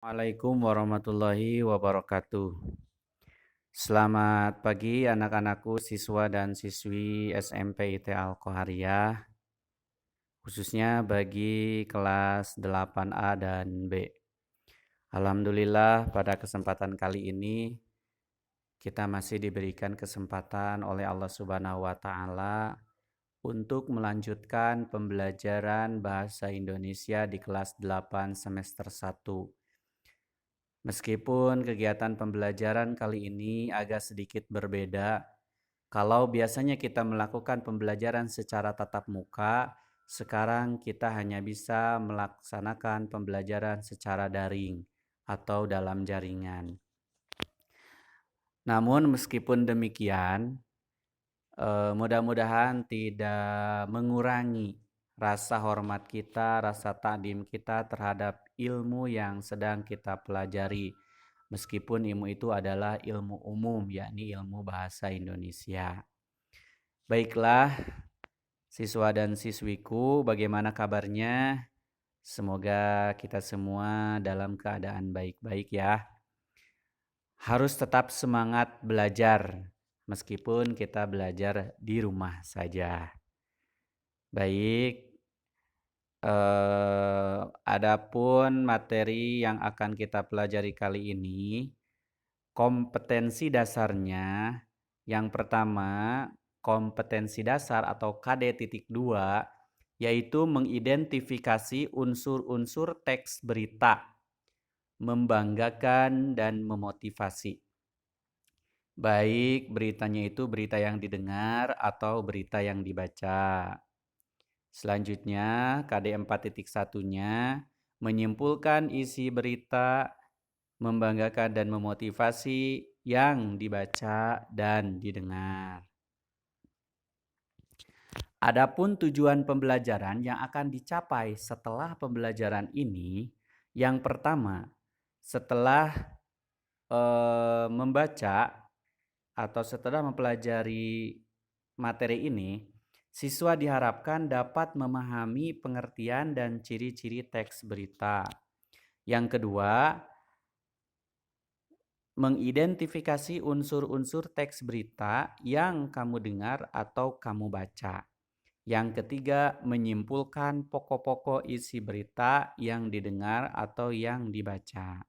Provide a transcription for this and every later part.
Assalamualaikum warahmatullahi wabarakatuh. Selamat pagi anak-anakku, siswa dan siswi SMP IT Al-Qohariyah, khususnya bagi kelas 8A dan B. Alhamdulillah pada kesempatan kali ini kita masih diberikan kesempatan oleh Allah Subhanahu wa taala untuk melanjutkan pembelajaran bahasa Indonesia di kelas 8 semester 1. Meskipun kegiatan pembelajaran kali ini agak sedikit berbeda, kalau biasanya kita melakukan pembelajaran secara tatap muka, sekarang kita hanya bisa melaksanakan pembelajaran secara daring atau dalam jaringan. Namun meskipun demikian, mudah-mudahan tidak mengurangi rasa hormat kita, rasa takdim kita terhadap ilmu yang sedang kita pelajari. Meskipun ilmu itu adalah ilmu umum, yakni ilmu bahasa Indonesia. Baiklah, siswa dan siswiku, bagaimana kabarnya? Semoga kita semua dalam keadaan baik-baik ya. Harus tetap semangat belajar, meskipun kita belajar di rumah saja. Baik, adapun materi yang akan kita pelajari kali ini, kompetensi dasarnya, yang pertama, kompetensi dasar atau KD.2, yaitu mengidentifikasi unsur-unsur teks berita, membanggakan dan memotivasi. Baik beritanya itu berita yang didengar atau berita yang dibaca. Selanjutnya, KD 4.1-nya menyimpulkan isi berita, membanggakan dan memotivasi yang dibaca dan didengar. Adapun tujuan pembelajaran yang akan dicapai setelah pembelajaran ini, yang pertama, setelah membaca atau setelah mempelajari materi ini, siswa diharapkan dapat memahami pengertian dan ciri-ciri teks berita. Yang kedua, mengidentifikasi unsur-unsur teks berita yang kamu dengar atau kamu baca. Yang ketiga, menyimpulkan pokok-pokok isi berita yang didengar atau yang dibaca.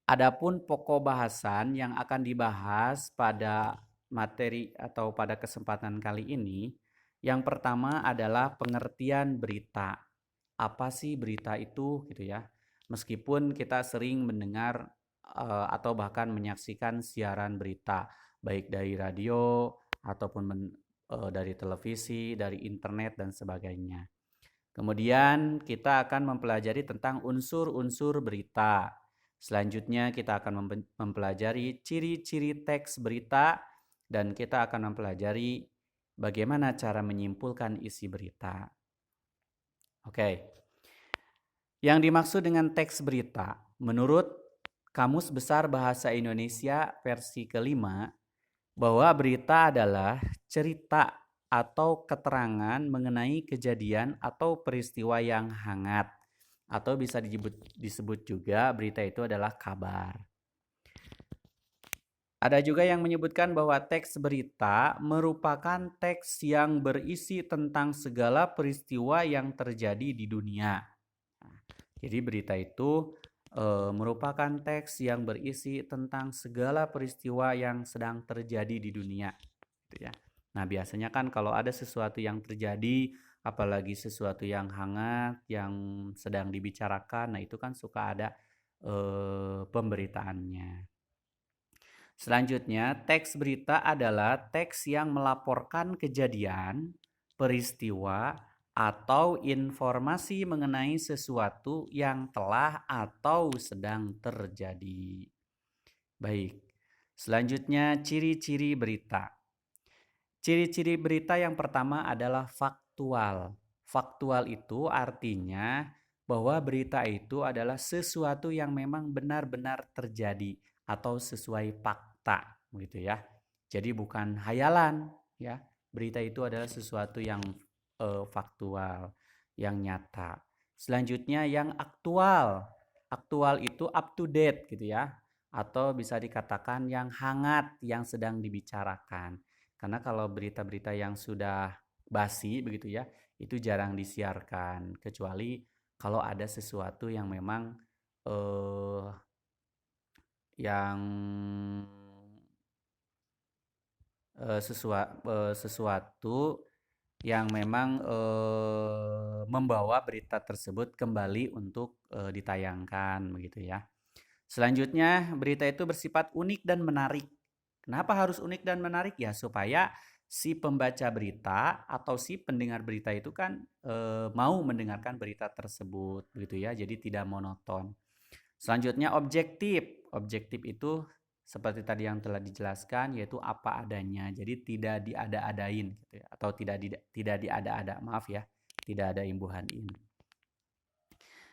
Adapun pokok bahasan yang akan dibahas pada materi atau pada kesempatan kali ini, yang pertama adalah pengertian berita. Apa sih berita itu gitu ya? Meskipun kita sering mendengar atau bahkan menyaksikan siaran berita baik dari radio ataupun dari televisi, dari internet dan sebagainya. Kemudian kita akan mempelajari tentang unsur-unsur berita. Selanjutnya kita akan mempelajari ciri-ciri teks berita dan kita akan mempelajari bagaimana cara menyimpulkan isi berita. Oke. Yang dimaksud dengan teks berita, menurut Kamus Besar Bahasa Indonesia versi kelima, bahwa berita adalah cerita atau keterangan mengenai kejadian atau peristiwa yang hangat, atau bisa disebut juga berita itu adalah kabar. Ada juga yang menyebutkan bahwa teks berita merupakan teks yang berisi tentang segala peristiwa yang terjadi di dunia. Jadi berita itu merupakan teks yang berisi tentang segala peristiwa yang sedang terjadi di dunia. Gitu ya. Nah biasanya kan kalau ada sesuatu yang terjadi, apalagi sesuatu yang hangat, yang sedang dibicarakan, nah itu kan suka ada pemberitaannya. Selanjutnya, teks berita adalah teks yang melaporkan kejadian, peristiwa, atau informasi mengenai sesuatu yang telah atau sedang terjadi. Baik, selanjutnya ciri-ciri berita. Ciri-ciri berita yang pertama adalah faktual. Faktual itu artinya bahwa berita itu adalah sesuatu yang memang benar-benar terjadi atau sesuai fakta, gitu ya. Jadi bukan hayalan, ya. Berita itu adalah sesuatu yang faktual, yang nyata. Selanjutnya yang aktual. Aktual itu up to date gitu ya. Atau bisa dikatakan yang hangat, yang sedang dibicarakan. Karena kalau berita-berita yang sudah basi begitu ya, itu jarang disiarkan. Kecuali kalau ada sesuatu yang memang eh, yang sesuatu yang memang membawa berita tersebut kembali untuk ditayangkan begitu ya. Selanjutnya, berita itu bersifat unik dan menarik. Kenapa harus unik dan menarik? Ya supaya si pembaca berita atau si pendengar berita itu kan mau mendengarkan berita tersebut begitu ya. Jadi tidak monoton. Selanjutnya objektif. Objektif itu seperti tadi yang telah dijelaskan yaitu apa adanya. Jadi tidak diada-adain gitu ya, atau tidak diada-ada. Maaf ya, tidak ada imbuhan in.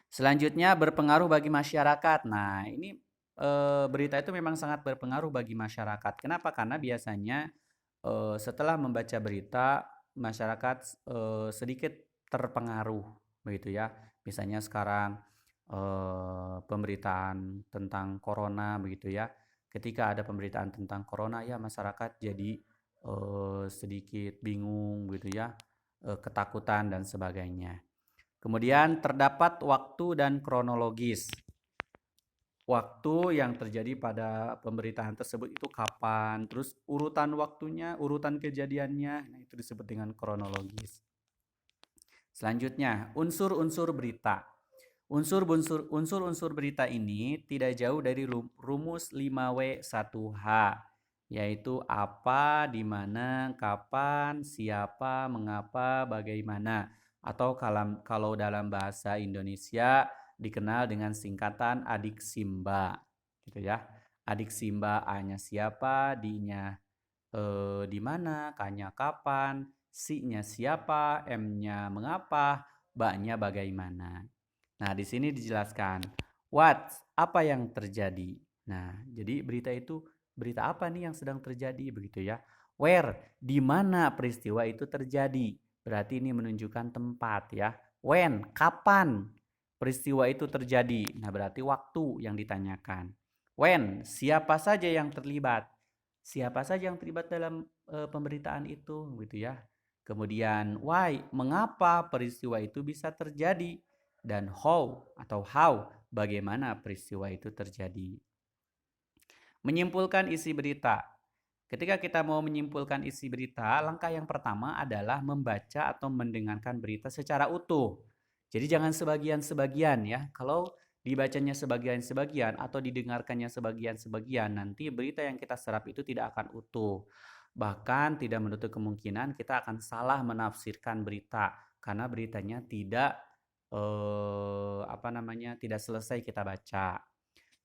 Selanjutnya berpengaruh bagi masyarakat. Nah, ini berita itu memang sangat berpengaruh bagi masyarakat. Kenapa? Karena biasanya setelah membaca berita masyarakat sedikit terpengaruh begitu ya. Misalnya sekarang pemberitaan tentang corona begitu ya. Ketika ada pemberitaan tentang corona ya masyarakat jadi sedikit bingung gitu ya, ketakutan dan sebagainya. Kemudian terdapat waktu dan kronologis. Waktu yang terjadi pada pemberitaan tersebut itu kapan, terus urutan waktunya, urutan kejadiannya, nah itu disebut dengan kronologis. Selanjutnya, unsur-unsur berita. Unsur-unsur berita ini tidak jauh dari rumus 5W1H, yaitu apa, di mana, kapan, siapa, mengapa, bagaimana. Atau kalau dalam bahasa Indonesia dikenal dengan singkatan adik Simba, gitu ya. Adik Simba, A-nya siapa, D-nya di mana, K-nya kapan, Si-nya siapa, M-nya mengapa, B-nya bagaimana. Nah, di sini dijelaskan what, apa yang terjadi. Nah, jadi berita itu berita apa nih yang sedang terjadi begitu ya. Where, di mana peristiwa itu terjadi. Berarti ini menunjukkan tempat ya. When, kapan peristiwa itu terjadi. Nah, berarti waktu yang ditanyakan. When, siapa saja yang terlibat. Siapa saja yang terlibat dalam pemberitaan itu gitu ya. Kemudian why, mengapa peristiwa itu bisa terjadi, dan how atau how, bagaimana peristiwa itu terjadi. Menyimpulkan isi berita. Ketika kita mau menyimpulkan isi berita, langkah yang pertama adalah membaca atau mendengarkan berita secara utuh. Jadi jangan sebagian-sebagian ya. Kalau dibacanya sebagian-sebagian atau didengarkannya sebagian-sebagian, nanti berita yang kita serap itu tidak akan utuh. Bahkan tidak menutup kemungkinan kita akan salah menafsirkan berita karena beritanya tidak tidak selesai kita baca.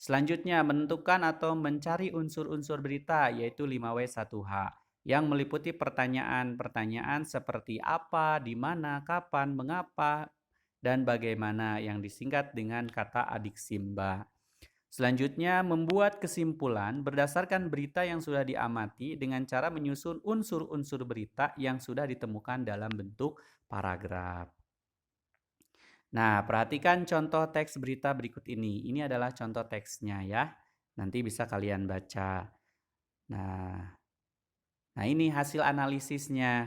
Selanjutnya, menentukan atau mencari unsur-unsur berita yaitu 5W1H yang meliputi pertanyaan-pertanyaan seperti apa, di mana, kapan, mengapa, dan bagaimana yang disingkat dengan kata adik Simba. Selanjutnya, membuat kesimpulan berdasarkan berita yang sudah diamati dengan cara menyusun unsur-unsur berita yang sudah ditemukan dalam bentuk paragraf. Nah, perhatikan contoh teks berita berikut ini. Ini adalah contoh teksnya ya. Nanti bisa kalian baca. Nah ini hasil analisisnya.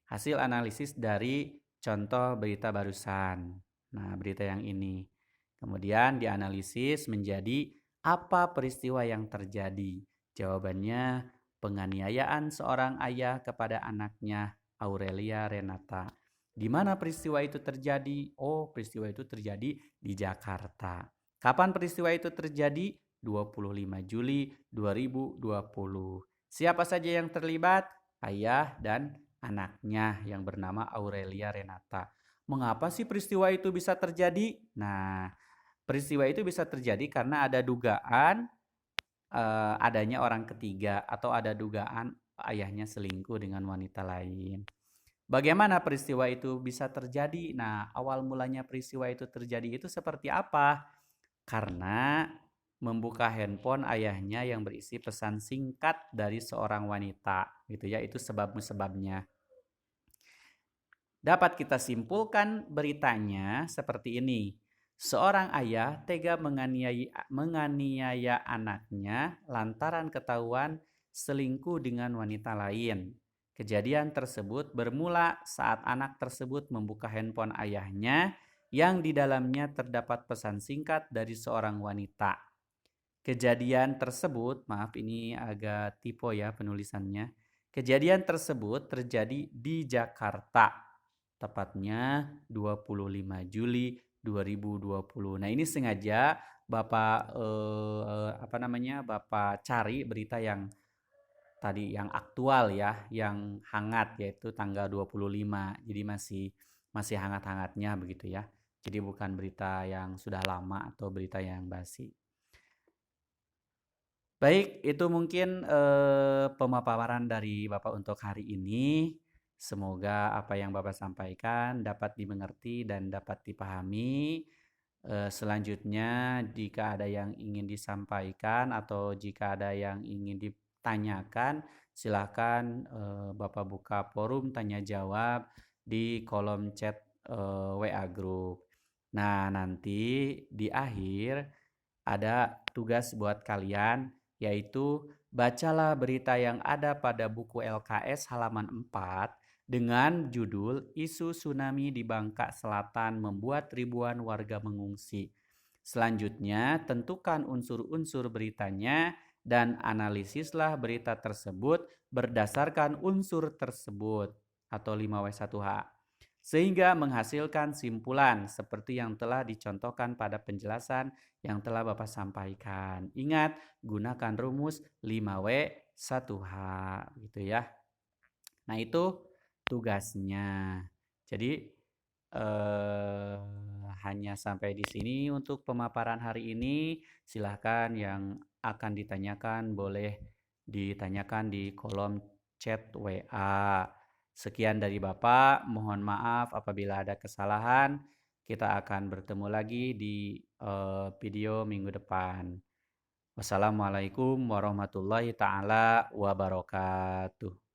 Hasil analisis dari contoh berita barusan. Nah, berita yang ini. Kemudian dianalisis menjadi apa peristiwa yang terjadi. Jawabannya, penganiayaan seorang ayah kepada anaknya, Aurelia Renata. Di mana peristiwa itu terjadi? Oh, peristiwa itu terjadi di Jakarta. Kapan peristiwa itu terjadi? 25 Juli 2020. Siapa saja yang terlibat? Ayah dan anaknya yang bernama Aurelia Renata. Mengapa sih peristiwa itu bisa terjadi? Nah, peristiwa itu bisa terjadi karena ada dugaan adanya orang ketiga atau ada dugaan ayahnya selingkuh dengan wanita lain. Bagaimana peristiwa itu bisa terjadi? Nah, awal mulanya peristiwa itu terjadi itu seperti apa? Karena membuka handphone ayahnya yang berisi pesan singkat dari seorang wanita, gitu ya. Itu sebabnya. Dapat kita simpulkan beritanya seperti ini. Seorang ayah tega menganiaya anaknya lantaran ketahuan selingkuh dengan wanita lain. Kejadian tersebut bermula saat anak tersebut membuka handphone ayahnya yang di dalamnya terdapat pesan singkat dari seorang wanita. Kejadian tersebut, maaf ini agak typo ya penulisannya. Kejadian tersebut terjadi di Jakarta, tepatnya 25 Juli 2020. Nah, ini sengaja Bapak Bapak cari berita yang tadi yang aktual ya, yang hangat yaitu tanggal 25. Jadi masih hangat-hangatnya begitu ya. Jadi bukan berita yang sudah lama atau berita yang basi. Baik, itu mungkin pemaparan dari Bapak untuk hari ini. Semoga apa yang Bapak sampaikan dapat dimengerti dan dapat dipahami. Selanjutnya, jika ada yang ingin disampaikan atau jika ada yang ingin ditanyakan, silakan Bapak buka forum tanya jawab di kolom chat WA Group. Nah, nanti di akhir ada tugas buat kalian, yaitu bacalah berita yang ada pada buku LKS halaman 4 dengan judul Isu Tsunami di Bangka Selatan Membuat Ribuan Warga Mengungsi. Selanjutnya, tentukan unsur-unsur beritanya dan analisislah berita tersebut berdasarkan unsur tersebut atau 5W1H sehingga menghasilkan simpulan seperti yang telah dicontohkan pada penjelasan yang telah Bapak sampaikan. Ingat, gunakan rumus 5W1H gitu ya. Nah, itu tugasnya. Jadi hanya sampai di sini untuk pemaparan hari ini. Silahkan yang akan ditanyakan boleh ditanyakan di kolom chat WA. Sekian dari Bapak, mohon maaf apabila ada kesalahan. Kita akan bertemu lagi di video minggu depan. Wassalamualaikum warahmatullahi taala wabarakatuh.